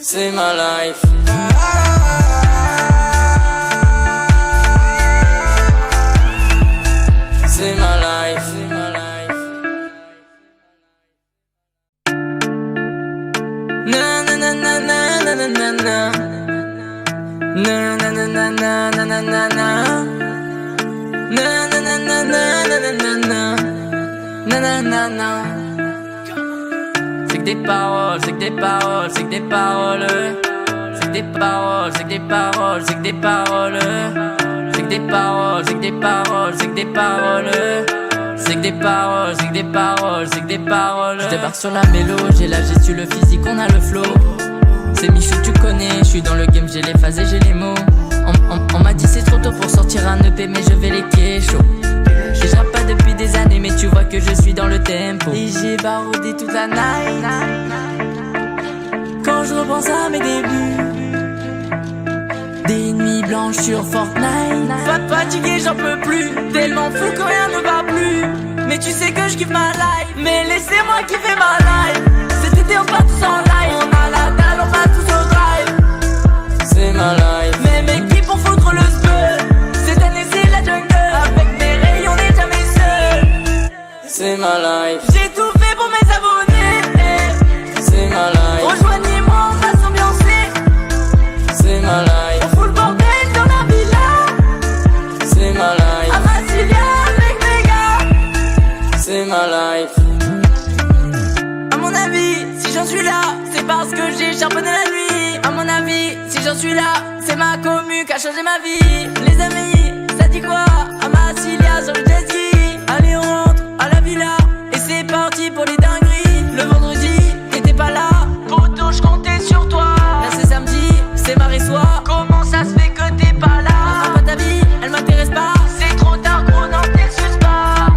C'est ma life. C'est ma life. Na na na na na na na na. Na na na na na na na na na. Na na na na na na na na na. Na na na na. C'est que des paroles, c'est que des paroles, c'est que des paroles. C'est que des paroles, c'est que des paroles, c'est que des paroles. C'est que des paroles, c'est que des paroles, c'est que des paroles. C'est que des paroles, c'est que des paroles, c'est que des paroles. Je débarque sur la mélo, j'ai la gestu, le physique, on a le flow. C'est Michou, tu connais, je suis dans le game, j'ai les phases et j'ai les mots. On m'a dit c'est trop tôt pour sortir un EP, mais je vais les kécho. Et je rappe pas depuis des années, mais tu vois que je suis dans le tempo. Et j'ai baroudé toute la night. Quand je repense à mes débuts, des nuits blanches sur Fortnite. Fatigué, j'en peux plus, tellement fou que rien ne va plus. Mais tu sais que je kiffe ma life, mais laissez-moi kiffer ma life. Cet été on part tous en live, on a la dalle, on va tous au drive. C'est ma life. Même équipe pour foutre le spell. Cette année c'est la jungle, avec mes rayons on n'est jamais seul. C'est ma life. J'ai tout fait pour mes abonnés. C'est ma life. Rejoignez-moi, on va s'ambiancer. C'est ma life. On fout le bordel dans la villa. C'est ma life. À Massilia avec mes gars. C'est ma life. À mon avis, si j'en suis là, c'est parce que j'ai charbonné la nuit. À mon avis, si j'en suis là, c'est ma commu qui a changé ma vie. Les amis, ça dit quoi? À Massilia sur le jet ski. Allez on rentre à la villa. Et c'est parti pour les dingueries. Le vendredi, t'étais pas là. Poto, je comptais sur toi. Là c'est samedi, c'est mardi soir. Comment ça se fait que t'es pas là? Pas ta vie, elle m'intéresse pas. C'est trop tard, gros, n'en t'excuse pas.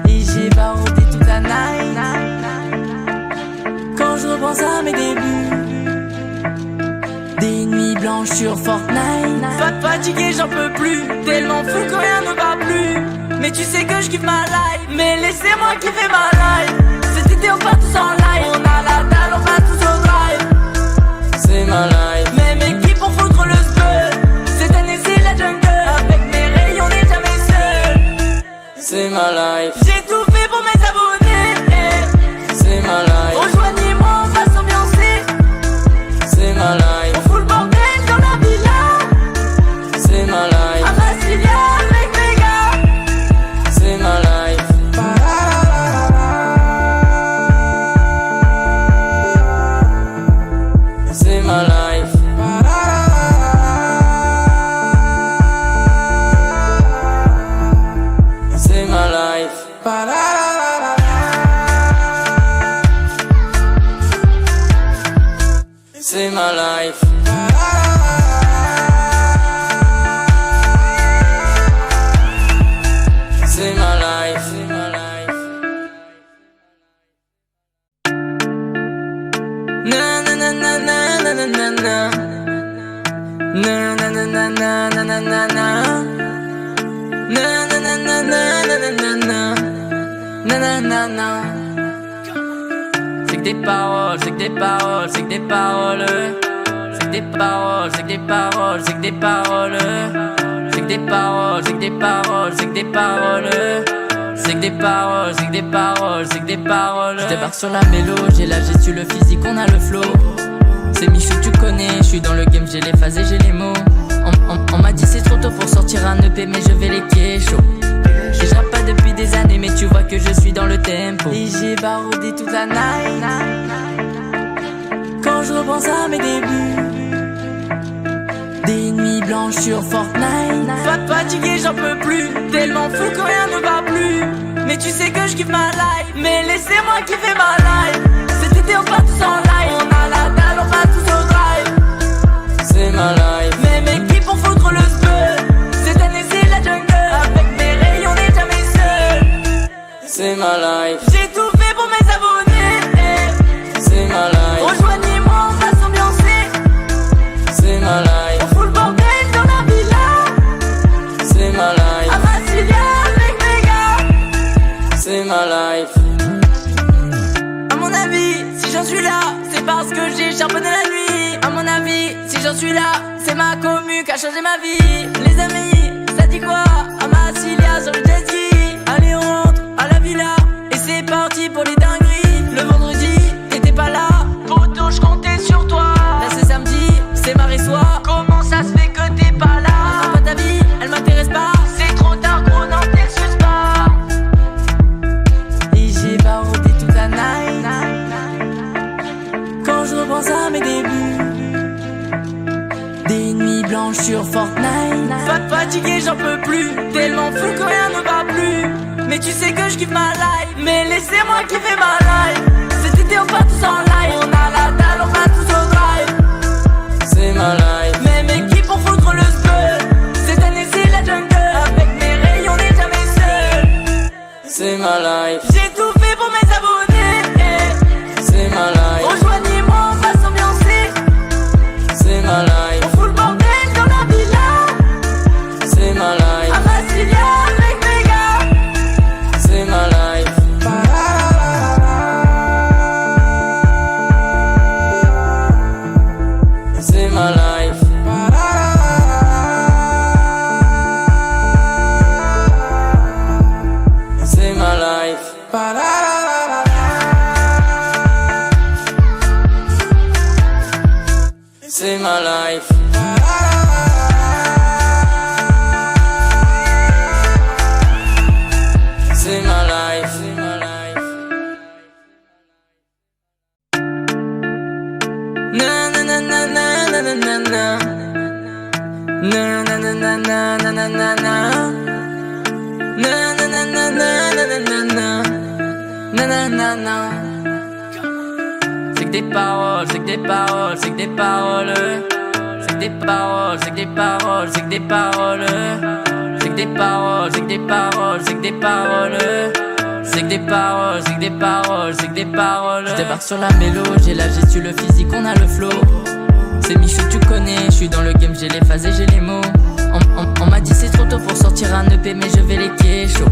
Et j'ai baroudé toute la night. Quand je repense à mes débuts, des nuits blanches sur Fortnite. Fatigué, j'en peux plus, tellement fou que rien ne va plus. Mais tu sais que je kiffe ma life, mais laissez-moi kiffer ma life. Cet été on part tous en live, on a la dalle, on va tous au drive. C'est ma life. Même équipe pour foutre le spell. Cette année c'est la jungle, avec mes rayons on n'est jamais seul. C'est ma life. J'ai tout fait pour mes abonnés. C'est ma life. Rejoignez-moi, on va s'ambiancer. C'est ma life. On fout le bordel dans la villa. C'est ma life. À Massilia avec mes gars. C'est ma life. C'est ma life. C'est ma life. C'est ma life. C'est ma life. C'est ma life. Na na na na na na na na na. Na na na na na na na na na. Na na na na na na na na na. Na na na na. C'est que des paroles, c'est que des paroles, c'est que des paroles. C'est que des paroles, c'est que des paroles, c'est que des paroles. C'est que des paroles, c'est que des paroles, c'est que des paroles. C'est que des paroles, c'est que des paroles, c'est que des paroles. Je débarque sur la mélo, j'ai la gestu, le physique, on a le flow. C'est Michou, tu connais, je suis dans le game, j'ai les phases et j'ai les mots. On m'a dit c'est trop tôt pour sortir un EP, mais je vais les kécho. Et je rappe pas depuis des années, mais tu vois que je suis dans le tempo. Et j'ai baroudé toute la night. Quand je repense à mes débuts, des nuits blanches sur Fortnite. Fatigué, j'en peux plus, tellement fou que rien ne va plus. Mais tu sais que je kiffe ma life, mais laissez-moi kiffer ma life. Cet été on part tous en live, on a la dalle, on va tous au drive. C'est ma life, mais mes qui pour foutre le spell. Cette année c'est la jungle, avec mes rayons on n'est jamais seul. C'est ma life, j'ai tout fait pour mes abonnés. C'est ma life, rejoignez-moi, on va s'ambiancer. C'est ma life, on fout le bordel dans la villa. C'est ma life, à Massilia avec mes gars. C'est ma life. À mon avis, si j'en suis là, c'est parce que j'ai charbonné la nuit. À mon avis, si j'en suis là, c'est ma commu qui a changé ma vie. Les amis, ça dit quoi? À Massilia sur le jet ski. Allez on rentre à la villa, et c'est parti pour les dingueries. Le vendredi, t'étais pas là, poto je comptais sur toi. Là c'est samedi, c'est mardi soir. Comment ça se fait que t'es pas là? Pas ta vie, elle m'intéresse pas. C'est trop tard gros, n'en t'excuse pas. Et j'ai baroudé toute la night. Quand je repense à mes débuts, des nuits blanches sur Fortnite. Fatigué, j'en peux plus, tellement fou que rien ne va plus. Mais tu sais que je kiffe ma life, mais laissez-moi kiffer ma life. Cet été on part tous en live, on a la dalle, on va tous au drive. C'est ma life, mais mes qui pour foutre le spell. Cette année c'est la jungle, avec mes rayons on n'est jamais seul. C'est ma life, j'ai tout fait pour mes abonnés. C'est ma life, rejoignez-moi, on va s'ambiancer. C'est ma life, on fout le bordel dans la villa. C'est ma life, à Massilia avec mes gars. C'est ma life. C'est ma life. C'est ma life. C'est ma life. C'est ma life. C'est ma life. Na na na na na na na na na. Na na na na na na na na na. Na na na na na na na na na. Na na na na. C'est que des paroles, c'est que des paroles, c'est que des paroles. C'est que des paroles, c'est que des paroles, c'est que des paroles. C'est que des paroles, c'est que des paroles, c'est que des paroles. C'est que des paroles, c'est que des paroles, c'est que des paroles. Je débarque sur la mélo, j'ai la gestu, le physique, on a le flow. C'est Michou, tu connais, je suis dans le game, j'ai les phases et j'ai les mots. On m'a dit c'est trop tôt pour sortir un EP, mais je vais les kécho.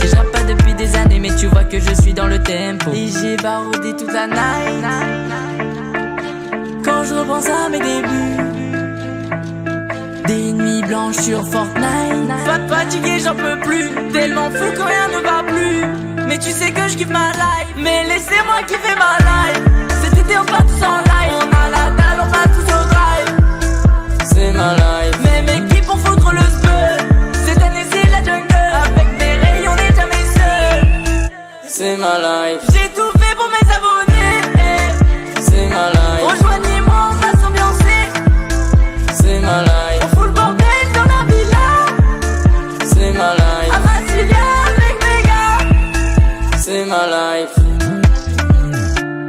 Et je rappe pas depuis des années, mais tu vois que je suis dans le tempo. Et j'ai baroudé toute la night. Quand je repense à mes débuts, des nuits blanches sur Fortnite. Fatigué, j'en peux plus, tellement fou que rien ne va plus. Mais tu sais que je kiffe ma life, mais laissez-moi kiffer ma life. Cet été on part tous en live, on a la dalle, on va tous au drive. C'est ma life, mais mes qui pour foutre le spell. Cette année c'est la jungle, avec mes rayons on n'est jamais seul. C'est ma life, j'ai tout fait pour mes abonnés. C'est ma life, rejoignez-moi, on va s'ambiancer. C'est ma life, on fout le bordel dans la villa. C'est ma life, à Massilia avec mes gars. C'est ma life.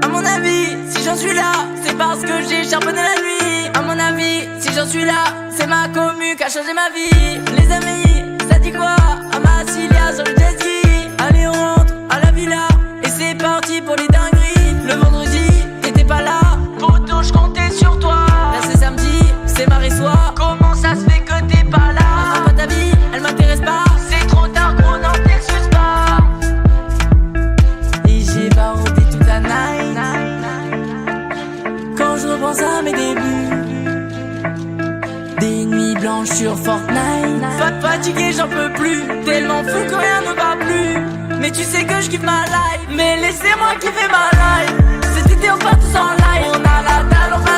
À mon avis, si j'en suis là, c'est parce que j'ai charbonné la nuit. À mon avis, si j'en suis là, c'est ma commu qui a changé ma vie. Les amis, ça dit quoi? À Massilia sur le jet ski. Allez on rentre à la villa, et c'est parti pour les dingueries. Le vendredi, t'étais pas là, poto je comptais sur toi. Là c'est samedi, c'est mardi soir. Comment ça se fait que t'es pas là? Pas ta vie, elle m'intéresse pas. C'est trop tard gros, n'en t'excuse pas. Et j'ai baroudé toute la night. Quand je repense à mes débuts, des nuits blanches sur Fortnite. Fatigué, j'en peux plus, tellement fou que rien ne va plus. Mais tu sais que je kiffe ma life, mais laissez-moi kiffer ma life. Cet été on part tous en live, on a la dalle, on va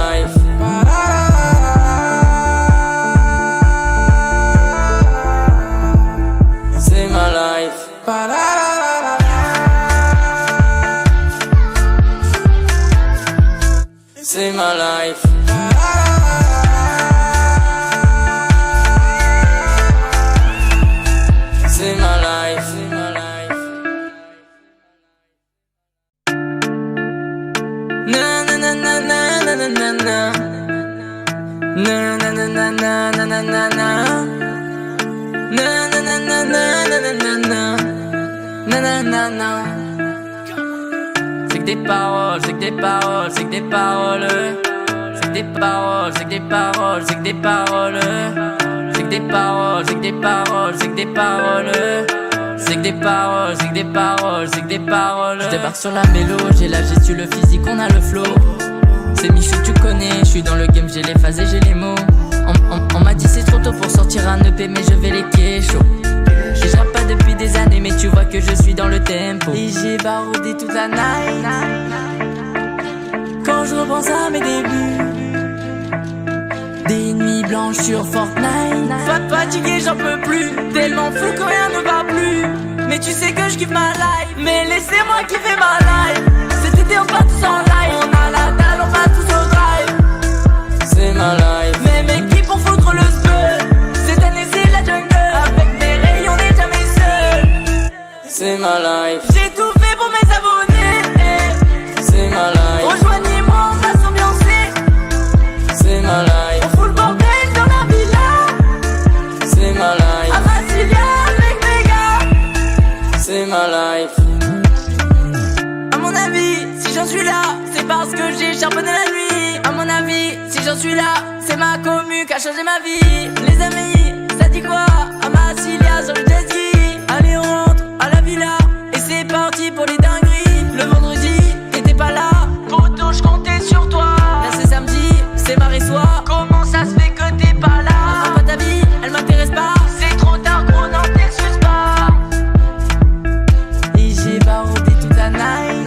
life. C'est ma life. C'est ma life. C'est ma life. Na na na na na na na na na. Na na na na na na na na na. Na na na na na na na na na. Na na na na. C'est que des paroles, c'est que des paroles, c'est que des paroles. C'est que des paroles, c'est que des paroles, c'est que des paroles. C'est que des paroles, c'est que des paroles, c'est que des paroles. C'est que des paroles, c'est que des paroles, c'est que des paroles. Je débarque sur la mélo, j'ai la gestu, le physique, on a le flow. C'est Michou, tu connais, je suis dans le game, j'ai les phases et j'ai les mots. On m'a dit c'est trop tôt pour sortir un EP, mais je vais les kécho. Je rappe pas depuis des années, mais tu vois que je suis dans le tempo. Et j'ai baroudé toute la night. Quand je repense à mes débuts, des nuits blanches sur Fortnite. Fatigué, j'en peux plus, tellement fou que rien ne va plus. Mais tu sais que je kiffe ma life, mais laissez-moi kiffer ma life. Cet été on part tous en live, on a la dalle, on va tous au drive. C'est ma life. Mais mes qui pour foutre le spell. Cette année c'est la jungle, avec mes rayons on n'est jamais seul. C'est ma life. J'ai tout fait pour mes abonnés. C'est ma life. Rejoignez-moi, on va s'ambiancer. C'est ma life. On fout le bordel dans la villa. C'est ma life. À Massilia avec mes gars. C'est ma life. À mon avis, si j'en suis là, c'est parce que j'ai charbonné la nuit. À mon avis, si j'en suis là, c'est ma commu qui a changé ma vie. Les amis, ça dit quoi? À Massilia sur le jet ski. Allez on rentre à la villa et c'est parti pour les dingueries. Le vendredi, t'étais pas là. Poto, je comptais sur toi. Là c'est samedi, c'est mardi soir. Comment ça se fait que t'es pas là? Enfin, pas ta vie, elle m'intéresse pas. C'est trop tard, gros, n'en t'excuse pas. Et j'ai baroudé toute la night.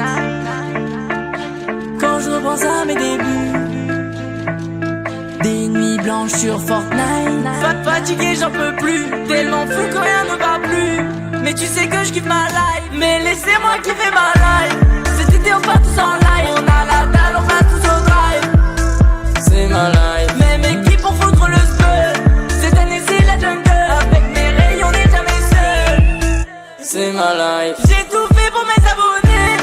Quand je repense à mes débuts, des nuits blanches sur Fortnite. Fatigué, j'en peux plus, tellement fou que rien ne va plus. Mais tu sais que je kiffe ma life, mais laissez-moi kiffer ma life. Cet été on part tous en live, on a la dalle, on va tous au drive. C'est ma life. Mais mes qui pour foutre le spell. Cette année c'est la jungle, avec mes rayons on n'est jamais seul. C'est ma life. J'ai tout fait pour mes abonnés.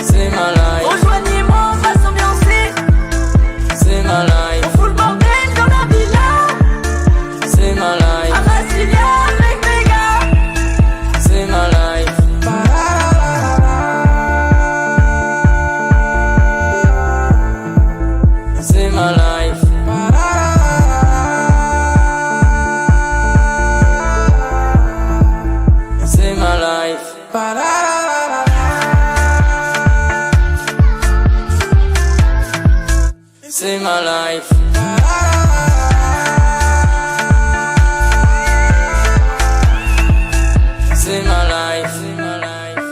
C'est ma life. Rejoignez-moi, on va s'ambiancer. C'est ma life. On fout le bordel dans la villa. C'est ma life. À Massilia avec mes gars. C'est ma life. C'est ma life. C'est ma life. C'est ma life. C'est ma life. C'est ma life.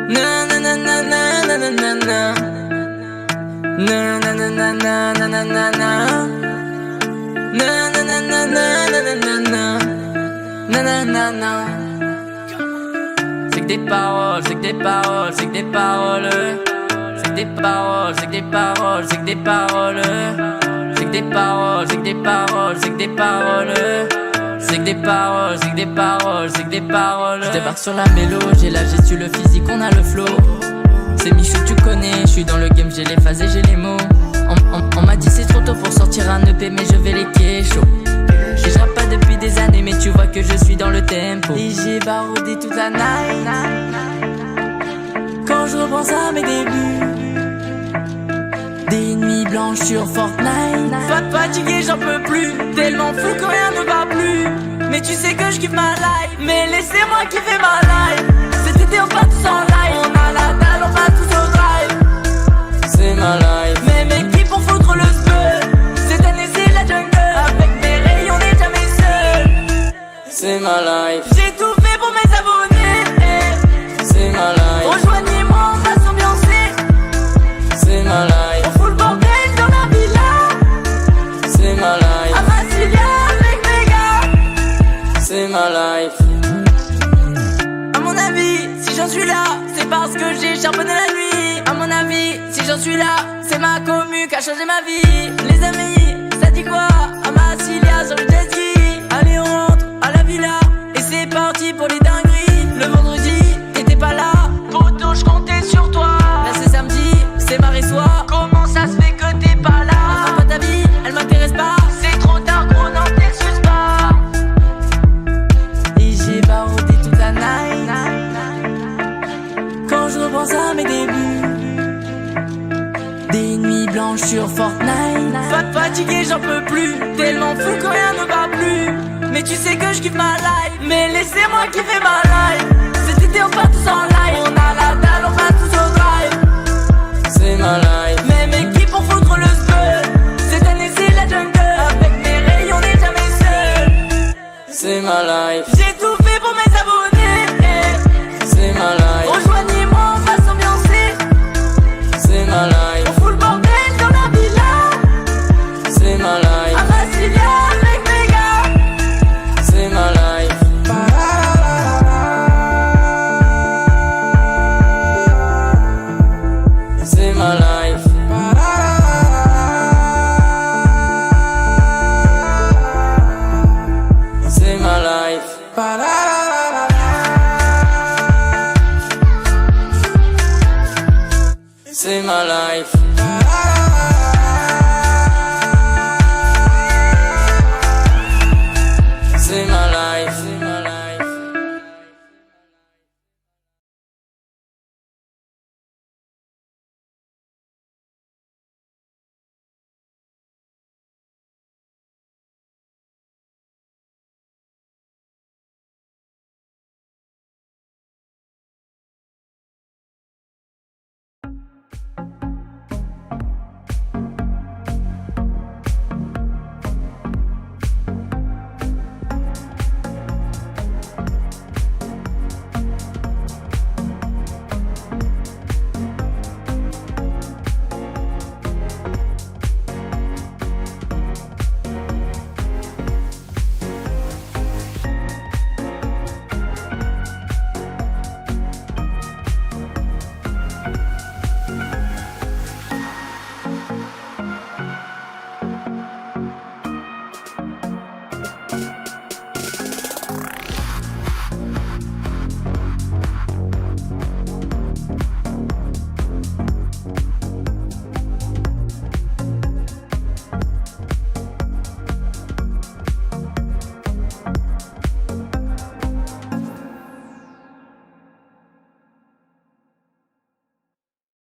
Na na na na na na na na na. Na na na na na na na na na. Na na na na na na na na na. Na na na na. C'est que des paroles, c'est que des paroles, c'est que des paroles. C'est que des paroles, c'est que des paroles, c'est que des paroles. C'est que des paroles, c'est que des paroles, c'est que des paroles. C'est que des paroles, c'est que des paroles, c'est que des paroles. Je débarque sur la mélo, j'ai la gestu, le physique, on a le flow. C'est Michou, tu connais, je suis dans le game, j'ai les phases et j'ai les mots. On m'a dit c'est trop tôt pour sortir un EP, mais je vais les kécho. Je rappe pas depuis des années, mais tu vois que je suis dans le tempo. Et j'ai baroudé toute la night. Quand je repense à mes débuts, des nuits blanches sur Fortnite. Fatigué, j'en peux plus, tellement fou que rien ne va plus. Mais tu sais que je kiffe ma life, mais laissez-moi kiffer ma life. Cet été on part tous en live, on a la dalle, on va tous au drive. C'est ma life. Mais mes qui pour foutre le spell. Cette année c'est la jungle, avec mes rayons on n'est jamais seul. C'est ma life. J'ai tout fait pour mes abonnés. C'est ma life. Rejoignez-moi, on va s'ambiancer. À mon avis, si j'en suis là, c'est ma commu qui a changé ma vie. Les amis, ça dit quoi? À ma Cilia sur le jet ski. Allez, on rentre à la villa et c'est parti pour les dingueries. Le vendredi, t'étais pas là, poto, je comptais sur toi. Là c'est samedi, c'est mardi soir. Comment ça se fait que t'es pas là? Enfin, pas ta vie, elle m'intéresse pas. C'est trop tard, gros, n'en t'excuse pas. Et j'ai baroté toute la night. Quand je repense à mes débuts, des nuits blanches sur Fortnite. Fatigué, j'en peux plus, tellement fou que rien ne va plus. Mais tu sais que je kiffe ma life, mais laissez-moi kiffer ma life. Cet été on part tous en live, on a la dalle, on va tous au drive. C'est ma life, même équipe pour foutre le spell. Cette année c'est la jungle, avec mes rayons on n'est jamais seul. C'est ma life, j'ai tout fait pour mes abonnés. C'est ma life, rejoignez-moi, on va s'ambiancer. C'est ma life, on fout le bordel dans la villa. C'est ma life, à Massilia avec mes gars. C'est ma life. C'est ma life. C'est ma life. C'est ma life.